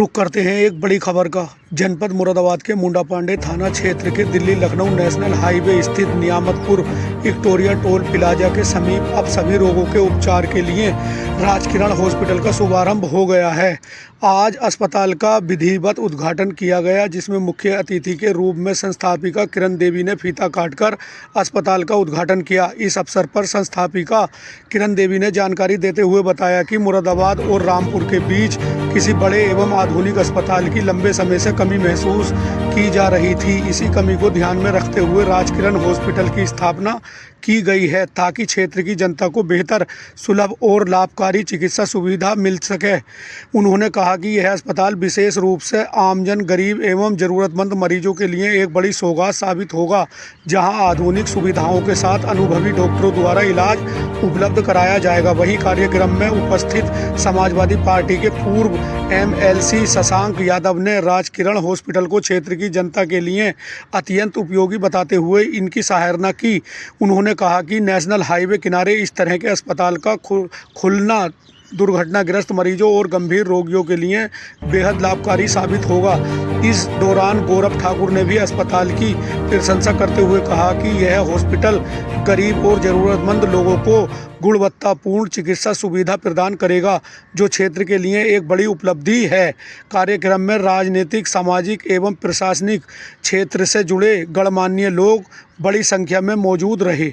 रुख करते हैं एक बड़ी खबर का। जनपद मुरादाबाद के मुंडा पांडे थाना क्षेत्र के दिल्ली लखनऊ नेशनल हाईवे स्थित नियामतपुर विक्टोरिया टोल प्लाजा के समीप अब सभी रोगों के उपचार के लिए राजकिरण हॉस्पिटल का शुभारंभ हो गया है। आज अस्पताल का विधिवत उद्घाटन किया गया, जिसमें मुख्य अतिथि के रूप में संस्थापिका किरण देवी ने फीता काटकर अस्पताल का उद्घाटन किया। इस अवसर पर संस्थापिका किरण देवी ने जानकारी देते हुए बताया कि मुरादाबाद और रामपुर के बीच किसी बड़े एवं आधुनिक अस्पताल की लंबे समय से कमी महसूस की जा रही थी। इसी कमी को ध्यान में रखते हुए राजकिरण हॉस्पिटल की स्थापना की गई है, ताकि क्षेत्र की जनता को बेहतर, सुलभ और लाभकारी चिकित्सा सुविधा मिल सके। उन्होंने कहा कि यह अस्पताल विशेष रूप से आमजन, गरीब एवं ज़रूरतमंद मरीजों के लिए एक बड़ी सौगात साबित होगा, जहां आधुनिक सुविधाओं के साथ अनुभवी डॉक्टरों द्वारा इलाज उपलब्ध कराया जाएगा। वहीं कार्यक्रम में उपस्थित समाजवादी पार्टी के पूर्व MLC शशांक यादव ने राजकिरण हॉस्पिटल को क्षेत्र की जनता के लिए अत्यंत उपयोगी बताते हुए इनकी सराहना की। उन्होंने कहा कि नेशनल हाईवे किनारे इस तरह के अस्पताल का खुलना दुर्घटनाग्रस्त मरीजों और गंभीर रोगियों के लिए बेहद लाभकारी साबित होगा। इस दौरान गौरव ठाकुर ने भी अस्पताल की प्रशंसा करते हुए कहा कि यह हॉस्पिटल गरीब और ज़रूरतमंद लोगों को गुणवत्तापूर्ण चिकित्सा सुविधा प्रदान करेगा, जो क्षेत्र के लिए एक बड़ी उपलब्धि है। कार्यक्रम में राजनीतिक, सामाजिक एवं प्रशासनिक क्षेत्र से जुड़े गणमान्य लोग बड़ी संख्या में मौजूद रहे।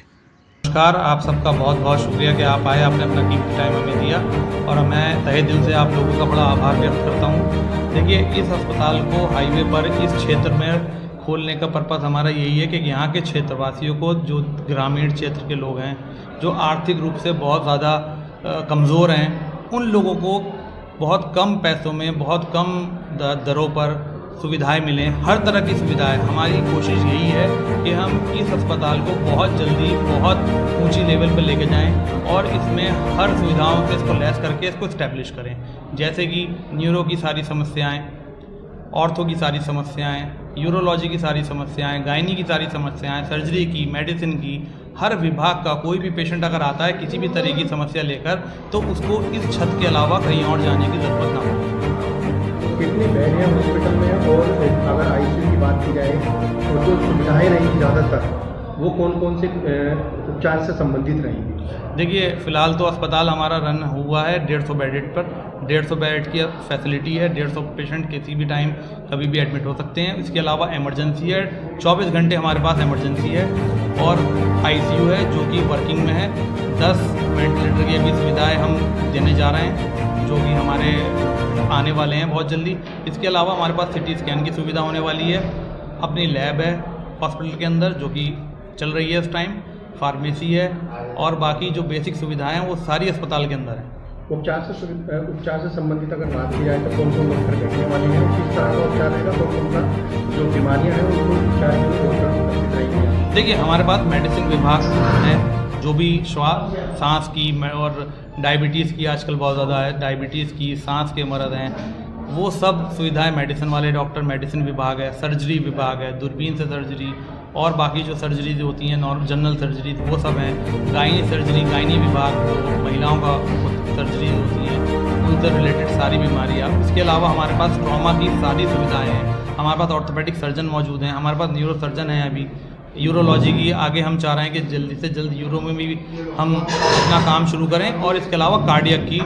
नमस्कार, आप सबका बहुत बहुत शुक्रिया कि आप आए, आपने अपना कीमती टाइम हमें दिया और मैं तहे दिल से आप लोगों का बड़ा आभार व्यक्त करता हूँ। देखिए, इस अस्पताल को हाईवे पर इस क्षेत्र में खोलने का पर्पज़ हमारा यही है कि यहाँ के क्षेत्रवासियों को, जो ग्रामीण क्षेत्र के लोग हैं, जो आर्थिक रूप से बहुत ज़्यादा कमज़ोर हैं, उन लोगों को बहुत कम पैसों में, बहुत कम दरों पर सुविधाएं मिलें, हर तरह की सुविधाएं। हमारी कोशिश यही है कि हम इस अस्पताल को बहुत जल्दी, बहुत ऊंची लेवल पर लेके जाएं और इसमें हर सुविधाओं से इसको लैस करके इसको इस्टेब्लिश करें, जैसे कि न्यूरो की सारी समस्याएं, ऑर्थो की सारी समस्याएं, यूरोलॉजी की सारी समस्याएं, गायनी की सारी समस्याएं, सर्जरी की, मेडिसिन की, हर विभाग का कोई भी पेशेंट अगर आता है किसी भी तरह की समस्या लेकर, तो उसको इस छत के अलावा कहीं और जाने की ज़रूरत ना हो। कितनी बेड है हॉस्पिटल में, और अगर ICU की बात की जाए तो जो सुविधाएं रहेंगी ज़्यादातर वो कौन कौन से उपचार से संबंधित रहेंगी? देखिए, फ़िलहाल तो अस्पताल हमारा रन हुआ है 150 बेडेड पर। 150 बेड की फैसिलिटी है, 150 पेशेंट किसी भी टाइम कभी भी एडमिट हो सकते हैं। इसके अलावा इमरजेंसी है, 24 घंटे हमारे पास इमरजेंसी है, और ICU है जो कि वर्किंग में है। 10 वेंटिलेटर की अभी सुविधाएँ हम देने जा रहे हैं, जो कि हमारे आने वाले हैं बहुत जल्दी। इसके अलावा हमारे पास CT स्कैन की सुविधा होने वाली है, अपनी लैब है हॉस्पिटल के अंदर जो कि चल रही है इस टाइम, फार्मेसी है, और बाकी जो बेसिक सुविधाएं हैं वो सारी अस्पताल के अंदर है। उपचार से संबंधित अगर बात की जाए तो कौन कौन डॉक्टर बैठने वाले हैं, किस तरह का उपचार रहेगा, कौन सा जो बीमारियाँ हैं उनको उपचार के लिए डॉक्टर उपस्थित रहेंगे? देखिए, हमारे पास मेडिसिन विभाग है, जो भी सांस की और डायबिटीज़ की आजकल बहुत ज़्यादा है, डायबिटीज़ की, सांस के मर्ज़ हैं, वो सब सुविधाएं मेडिसिन वाले डॉक्टर, मेडिसिन विभाग है, सर्जरी विभाग है, दूरबीन से सर्जरी, और बाकी जो सर्जरीज होती हैं नॉर्मल जनरल सर्जरी वो सब हैं। गायनी सर्जरी, गायनी विभाग, जो महिलाओं का सर्जरी होती हैं उनसे रिलेटेड सारी बीमारियाँ। इसके अलावा हमारे पास ट्रॉमा की सारी सुविधाएँ हैं, हमारे पास ऑर्थोपेडिक सर्जन मौजूद हैं, हमारे पास न्यूरो सर्जन हैं। अभी यूरोलॉजी की आगे हम चाह रहे हैं कि जल्दी से जल्द यूरो में भी हम अपना काम शुरू करें, और इसके अलावा कार्डियक की,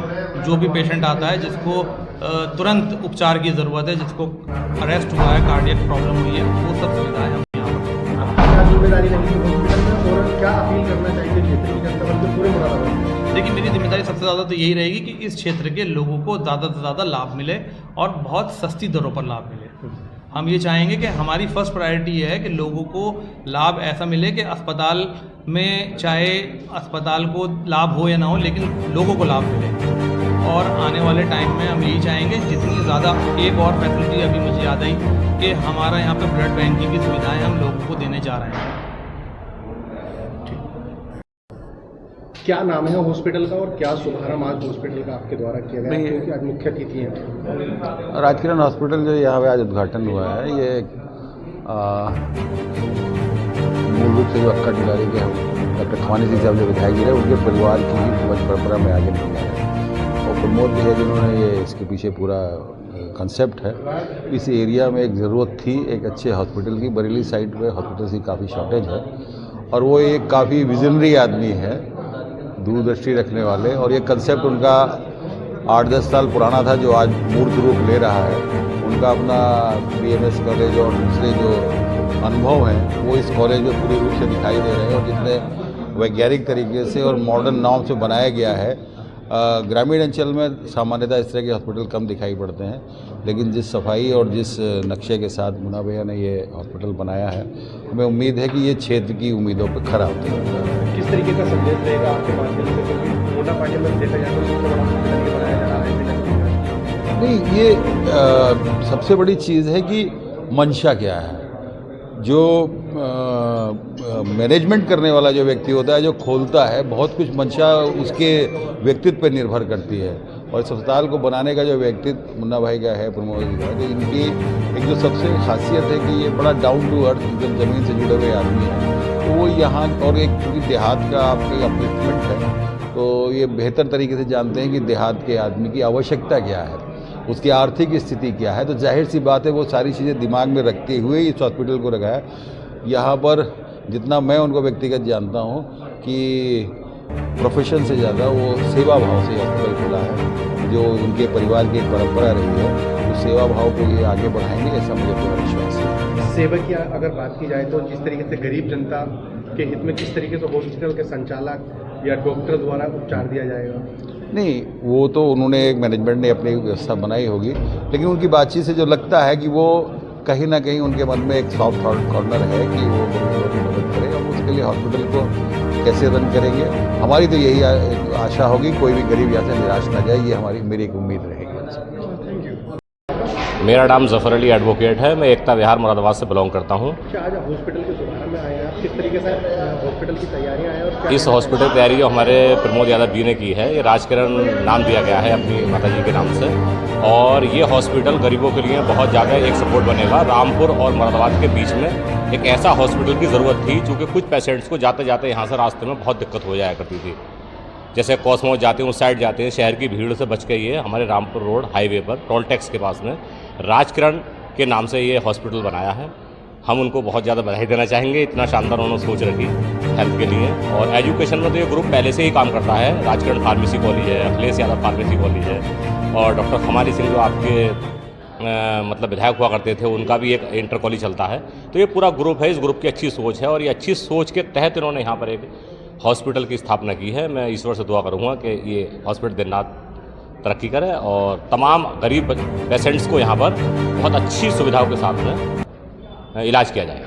जो भी पेशेंट आता है जिसको तुरंत उपचार की ज़रूरत है, जिसको अरेस्ट हुआ है, कार्डियक प्रॉब्लम हुई है, वो सब सुविधाएं हम यहाँ पर। क्या जिम्मेदारी रहेगी हॉस्पिटल में, और क्या अपील करना चाहिए क्षेत्र की जनता बल्कि पूरे मुरादाबाद में? देखिए, मेरी जिम्मेदारी सबसे ज़्यादा तो यही रहेगी कि इस क्षेत्र के लोगों को ज़्यादा से ज़्यादा लाभ मिले और बहुत सस्ती दरों पर लाभ मिले। हम ये चाहेंगे कि हमारी फर्स्ट प्रायोरिटी ये है कि लोगों को लाभ ऐसा मिले कि अस्पताल में, चाहे अस्पताल को लाभ हो या ना हो, लेकिन लोगों को लाभ मिले। और आने वाले टाइम में हम यही चाहेंगे जितनी ज़्यादा, एक और फैसिलिटी अभी मुझे याद आई कि हमारा यहाँ पे ब्लड बैंकिंग की सुविधाएं हम लोगों को देने जा रहे हैं। क्या नाम है हॉस्पिटल का, और क्या शुभारंभ आज हॉस्पिटल का आपके द्वारा किया गया है, क्योंकि आज मुख्य अतिथि हैं? राजकिरण हॉस्पिटल जो यहाँ पे आज उद्घाटन हुआ है, ये मूल रूप से जो अक्का टिलारी के डॉक्टर खवानी सिंह साहब जो विधायक जी रहे, उनके परिवार की वंश परंपरा में आगे नहीं है, और प्रमोद जी है जिन्होंने ये इसके पीछे पूरा कंसेप्ट है। इस एरिया में एक ज़रूरत थी एक अच्छे हॉस्पिटल की। बरेली साइड पे हॉस्पिटल की काफ़ी शॉर्टेज है और वो एक काफ़ी विजनरी आदमी है, दूरदृष्टि रखने वाले, और ये कंसेप्ट उनका 8-10 साल पुराना था जो आज मूर्त रूप ले रहा है। उनका अपना BMS कॉलेज और दूसरे जो अनुभव हैं वो इस कॉलेज में पूरी रूप से दिखाई दे रहे हैं, और जितने वैज्ञानिक तरीके से और मॉडर्न नॉर्म से बनाया गया है। ग्रामीण अंचल में सामान्यतः इस तरह के हॉस्पिटल कम दिखाई पड़ते हैं, लेकिन जिस सफाई और जिस नक्शे के साथ मुन्ना भैया ने ये हॉस्पिटल बनाया है, हमें उम्मीद है कि ये क्षेत्र की उम्मीदों पर खरा उतरेगा। किस तरीके का संदेश रहेगा आपके माध्यम से, क्योंकि मुंडा पांडे में देखा जाए तो सबसे बड़ा हॉस्पिटल ये बनाया जा रहा है। नहीं, ये सबसे बड़ी चीज़ है कि मंशा क्या है। जो मैनेजमेंट करने वाला जो व्यक्ति होता है, जो खोलता है, बहुत कुछ मंशा उसके व्यक्तित्व पर निर्भर करती है। और इस अस्पताल को बनाने का जो व्यक्तित्व मुन्ना भाई का है, प्रमोद जी का है, तो इनकी एक जो सबसे खासियत है कि ये बड़ा डाउन टू अर्थ एकदम ज़मीन से जुड़े हुए आदमी हैं। तो वो यहाँ और एक क्योंकि देहात का आपके अपलिफ्टमेंट है, तो ये बेहतर तरीके से जानते हैं कि देहात के आदमी की आवश्यकता क्या है, उसकी आर्थिक स्थिति क्या है। तो जाहिर सी बात है वो सारी चीज़ें दिमाग में रखते हुए इस हॉस्पिटल को रखा है। यहाँ पर जितना मैं उनको व्यक्तिगत जानता हूँ कि प्रोफेशन से ज़्यादा वो सेवा भाव से हॉस्पिटल खुला है, जो उनके परिवार की एक परंपरा रही है। तो सेवा भाव को ये आगे बढ़ाएंगे, ऐसा मुझे पूरा विश्वास है। सेवा की अगर बात की जाए तो जिस तरीके से गरीब जनता के हित में किस तरीके से हॉस्पिटल के संचालक या डॉक्टर द्वारा उपचार दिया जाएगा? नहीं, वो तो उन्होंने एक मैनेजमेंट ने अपनी व्यवस्था बनाई होगी, लेकिन उनकी बातचीत से जो लगता है कि वो कहीं ना कहीं उनके मन में एक सॉफ्ट कॉर्नर है कि वो गरीबों की मदद करें, और उसके लिए हॉस्पिटल को कैसे रन करेंगे, हमारी तो यही आशा होगी। कोई भी गरीब यहाँ से निराश ना जाए, ये मेरी एक उम्मीद रहेगी। मेरा नाम जफ़र अली एडवोकेट है। मैं एकता विहार मुरादाबाद से बिलोंग करता हूँ। अच्छा, आज हॉस्पिटल के शुभारंभ में आए हैं आप, किस तरीके से हॉस्पिटल की तैयारियां हैं और इस हॉस्पिटल तैयारी जो हमारे प्रमोद यादव जी ने की है, ये राजकिरण नाम दिया गया है अपनी माता जी के नाम से, और ये हॉस्पिटल गरीबों के लिए बहुत ज़्यादा एक सपोर्ट बनेगा। रामपुर और मुरादाबाद के बीच में एक ऐसा हॉस्पिटल की ज़रूरत थी, चूँकि कुछ पेशेंट्स को जाते जाते यहाँ से रास्ते में बहुत दिक्कत हो जाया करती थी। जैसे कॉस्मो जाते हैं उस साइड जाते हैं, शहर की भीड़ से बच के ये हमारे रामपुर रोड हाईवे पर टोल टैक्स के पास में राजकिरण के नाम से ये हॉस्पिटल बनाया है। हम उनको बहुत ज़्यादा बधाई देना चाहेंगे, इतना शानदार उन्होंने सोच रखी हेल्थ के लिए। और एजुकेशन में तो ये ग्रुप पहले से ही काम करता है। राजकिरण फार्मेसी कॉलेज है, अखिलेश यादव फार्मेसी कॉलेज है, और डॉक्टर खमारी सिंह जो आपके मतलब विधायक हुआ करते थे, उनका भी एक इंटर कॉलेज चलता है। तो ये पूरा ग्रुप है, इस ग्रुप की अच्छी सोच है, और ये अच्छी सोच के तहत इन्होंने यहाँ पर एक हॉस्पिटल की स्थापना की है। मैं ईश्वर से दुआ करूँगा कि ये हॉस्पिटल दिन रात तरक्की करे और तमाम गरीब पेशेंट्स को यहाँ पर बहुत अच्छी सुविधाओं के साथ में इलाज किया जाए।